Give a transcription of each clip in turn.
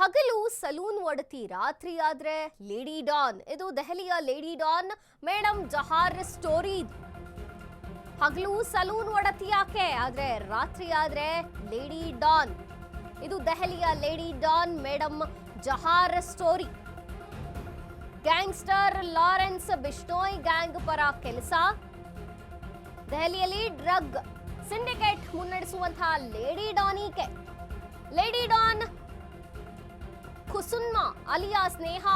ಹಗಲು ಸಲೂನ್ ಒಡತಿ, ರಾತ್ರಿ ಆದ್ರೆ ಲೇಡಿ ಡಾನ್. ಇದು ದೆಹಲಿಯ lady don madam Zahar story. ಹಗಲು ಸಲೂನ್ ಒಡತಿ ಯಾಕೆ, ಆದ್ರೆ ರಾತ್ರಿ ಆದ್ರೆ ಲೇಡಿ ಡಾನ್. ಇದು ದೆಹಲಿಯ lady don madam Zahar story. Gangster Lawrence Bishnoi gang ಪರ ಕೆಲಸ. ದೆಹಲಿಯಲ್ಲಿ ಡ್ರಗ್ ಸಿಂಡಿಕೇಟ್ ಮುನ್ನಡೆಸುವಂತಹ ಲೇಡಿ ಡಾನ್ ಈಕೆ. ಲೇಡಿ ಡಾನ್ ಕುಸುನ್ಮಾ ಅಲಿಯಾ ಸ್ನೇಹ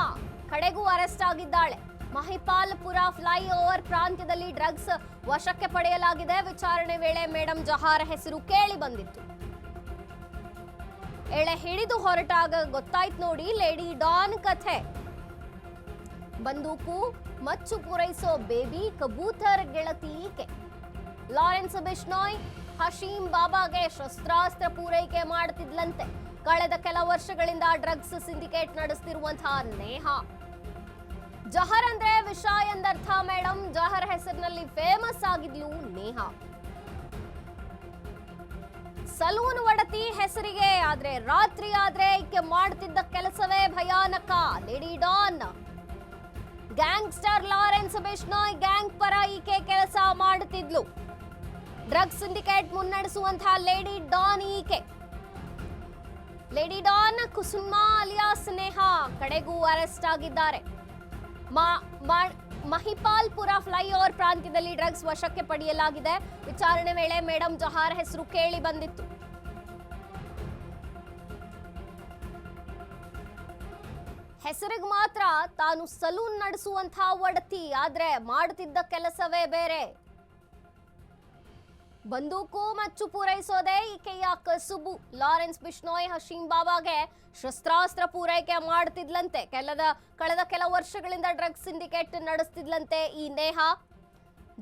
ಕಡೆಗೂ ಅರೆಸ್ಟ್ ಆಗಿದ್ದಾಳೆ. ಮಹಿಪಾಲ್ಪುರ ಫ್ಲೈಓವರ್ ಪ್ರಾಂತ್ಯದಲ್ಲಿ ಡ್ರಗ್ಸ್ ವಶಕ್ಕೆ ಪಡೆಯಲಾಗಿದೆ. ವಿಚಾರಣೆ ವೇಳೆ ಮೇಡಮ್ ಜಹಾರ್ ಹೆಸರು ಕೇಳಿ ಬಂದಿತ್ತು. ಎಳೆ ಹಿಡಿದು ಹೊರಟಾಗ ಗೊತ್ತಾಯ್ತು ನೋಡಿ ಲೇಡಿ ಡಾನ್ ಕಥೆ. ಬಂದೂಕು ಮಚ್ಚು ಪೂರೈಸೋ ಬೇಬಿ ಕಬೂತರ್ ಗೆಳತಿ ಈಕೆ. ಲಾರೆನ್ಸ್ ಬಿಷ್ಣೋಯ್ ಹಶೀಂ ಬಾಬಾಗೆ ಶಸ್ತ್ರಾಸ್ತ್ರ ಪೂರೈಕೆ ಮಾಡುತ್ತಿದ್ಲಂತೆ. ಕಳೆದ ಕೆಲ ವರ್ಷಗಳಿಂದ ಡ್ರಗ್ಸ್ ಸಿಂಡಿಕೇಟ್ ನಡೆಸುತ್ತಿರುವಂತಹ ನೇಹಾ. ಜಹರ್ ಅಂದ್ರೆ ವಿಷ ಎಂದರ್ಥ. ಮೇಡಮ್ ಜಹರ್ ಹೆಸರಿನಲ್ಲಿ ಫೇಮಸ್ ಆಗಿದ್ಲು ನೇಹಾ. ಸಲೂನ್ ಒಡತಿ ಹೆಸರಿಗೆ, ಆದ್ರೆ ರಾತ್ರಿ ಆದ್ರೆ ಈಕೆ ಮಾಡ್ತಿದ್ದ ಕೆಲಸವೇ ಭಯಾನಕ. Lady don. Gangster Lawrence Bishnoi gang ಪರ ಈಕೆ ಕೆಲಸ ಮಾಡುತ್ತಿದ್ಲು. ಡ್ರಗ್ಸ್ ಸಿಂಡಿಕೇಟ್ ಮುನ್ನಡೆಸುವಂತಹ ಲೇಡಿ ಡಾನ್ ಈಕೆ. ಲೇಡಿ ಡಾನ್ ಕುಸುನ್ಮಾ ಅಲಿಯಾ ಸ್ನೇಹ ಕಡೆಗೂ ಅರೆಸ್ಟ್ ಆಗಿದ್ದಾರೆ. ಮಹಿಪಾಲ್ಪುರ ಫ್ಲೈಓವರ್ ಪ್ರಾಂತ್ಯದಲ್ಲಿ ಡ್ರಗ್ಸ್ ವಶಕ್ಕೆ ಪಡೆಯಲಾಗಿದೆ. ವಿಚಾರಣೆ ವೇಳೆ ಮೇಡಮ್ ಜಹಾರ್ ಹೆಸರು ಕೇಳಿ ಬಂದಿತ್ತು. ಹೆಸರಿಗೆ ಮಾತ್ರ ತಾನು ಸಲೂನ್ ನಡೆಸುವಂತಹ ಒಡತಿ, ಆದ್ರೆ ಮಾಡುತ್ತಿದ್ದ ಕೆಲಸವೇ ಬೇರೆ. ಬಂದೂಕು ಮಚ್ಚು ಪೂರೈಸೋದೇ ಈಕೆಯ ಕಸುಬು. ಲಾರೆನ್ಸ್ ಬಿಷ್ಣೋಯ್ ಹಶೀಂ ಬಾಬಾಗೆ ಶಸ್ತ್ರಾಸ್ತ್ರ ಪೂರೈಕೆ ಮಾಡ್ತಿದ್ಲಂತೆ. ಕಳೆದ ಕೆಲ ವರ್ಷಗಳಿಂದ ಡ್ರಗ್ಸ್ ಸಿಂಡಿಕೇಟ್ ನಡೆಸ್ತಿದ್ಲಂತೆ ಈ ನೇಹಾ.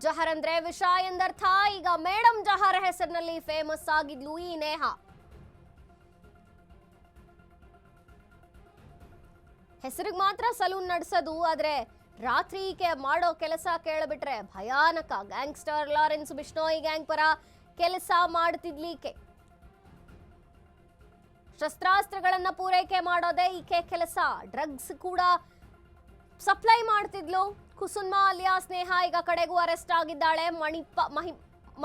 ಜಹರ್ ಅಂದ್ರೆ ವಿಷ ಎಂದರ್ಥ. ಈಗ ಮೇಡಮ್ ಜಹರ್ ಹೆಸರಿನಲ್ಲಿ ಫೇಮಸ್ ಆಗಿದ್ಲು ಈ ನೇಹಾ. ಹೆಸರಿಗೆ ಮಾತ್ರ ಸಲೂನ್ ನಡೆಸೋದು, ಆದ್ರೆ ರಾತ್ರಿ ಈಕೆ ಮಾಡೋ ಕೆಲಸ ಕೇಳಬಿಟ್ರೆ ಭಯಾನಕ. ಗ್ಯಾಂಗ್ಸ್ಟರ್ ಲಾರೆನ್ಸ್ ಬಿಷ್ಣೋಯ್ ಗ್ಯಾಂಗ್ ಪರ ಕೆಲಸ ಮಾಡ್ತಿದ್ಲೀಕೆ. ಶಸ್ತ್ರಾಸ್ತ್ರಗಳನ್ನ ಪೂರೈಕೆ ಮಾಡೋದೇ ಈಕೆ ಕೆಲಸ. ಡ್ರಗ್ಸ್ ಕೂಡ ಸಪ್ಲೈ ಮಾಡ್ತಿದ್ಲು. ಕುಸುನ್ಮಾ ಅಲಿಯಾ ಸ್ನೇಹ ಈಗ ಕಡೆಗೂ ಅರೆಸ್ಟ್ ಆಗಿದ್ದಾಳೆ.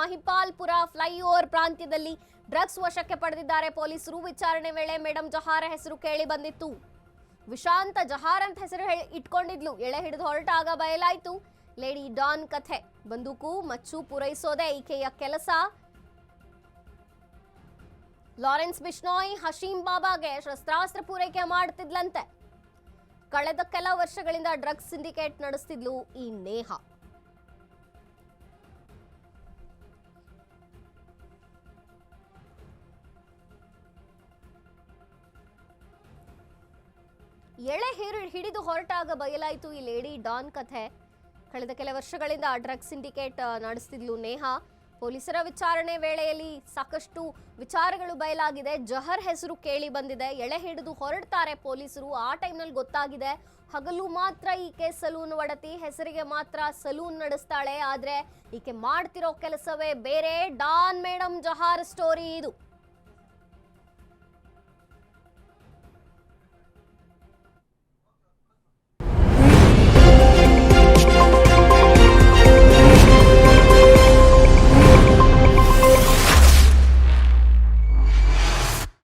ಮಹಿಪಾಲ್ಪುರ ಫ್ಲೈಓವರ್ ಪ್ರಾಂತ್ಯದಲ್ಲಿ ಡ್ರಗ್ಸ್ ವಶಕ್ಕೆ ಪಡೆದಿದ್ದಾರೆ ಪೊಲೀಸರು. ವಿಚಾರಣೆ ವೇಳೆ ಮೇಡಮ್ ಜಹಾರ್ ಹೆಸರು ಕೇಳಿ ಬಂದಿತ್ತು. ವಿಶಾಂತ ಜಹಾರ್ ಅಂತ ಹೆಸರು ಇಟ್ಕೊಂಡಿದ್ಲು. ಎಳೆ ಹಿಡಿದು ಹೊರಟಾಗ ಬಯಲಾಯ್ತು ಲೇಡಿ ಡಾನ್ ಕಥೆ. ಬಂದೂಕು ಮಚ್ಚು ಪೂರೈಸೋದೇ ಈಕೆಯ ಕೆಲಸ. ಲಾರೆನ್ಸ್ ಬಿಷ್ಣೋಯ್ ಹಶೀಂ ಬಾಬಾಗೆ ಶಸ್ತ್ರಾಸ್ತ್ರ ಪೂರೈಕೆ ಮಾಡ್ತಿದ್ಲಂತೆ. ಕಳೆದ ಕೆಲ ವರ್ಷಗಳಿಂದ ಡ್ರಗ್ಸ್ ಸಿಂಡಿಕೇಟ್ ನಡೆಸ್ತಿದ್ಲು ಈ ನೇಹಾ. ಎಳೆ ಹಿಡಿದು ಹೊರಟಾಗ ಬಯಲಾಯಿತು ಈ ಲೇಡಿ ಡಾನ್ ಕಥೆ. ಕಳೆದ ಕೆಲ ವರ್ಷಗಳಿಂದ ಡ್ರಗ್ಸ್ ಸಿಂಡಿಕೇಟ್ ನಡೆಸ್ತಿದ್ಲು ನೇಹಾ. ಪೊಲೀಸರ ವಿಚಾರಣೆ ವೇಳೆಯಲ್ಲಿ ಸಾಕಷ್ಟು ವಿಚಾರಗಳು ಬಯಲಾಗಿದೆ. ಜಹರ್ ಹೆಸರು ಕೇಳಿ ಬಂದಿದೆ. ಎಳೆ ಹಿಡಿದು ಹೊರಡ್ತಾರೆ ಪೊಲೀಸರು. ಆ ಟೈಮ್ನಲ್ಲಿ ಗೊತ್ತಾಗಿದೆ ಹಗಲು ಮಾತ್ರ ಈಕೆ ಸಲೂನ್ ಒಡತಿ, ಹೆಸರಿಗೆ ಮಾತ್ರ ಸಲೂನ್ ನಡೆಸ್ತಾಳೆ, ಆದ್ರೆ ಈಕೆ ಮಾಡ್ತಿರೋ ಕೆಲಸವೇ ಬೇರೆ. ಡಾನ್ ಮೇಡಮ್ ಜಹಾರ್ ಸ್ಟೋರಿ ಇದು.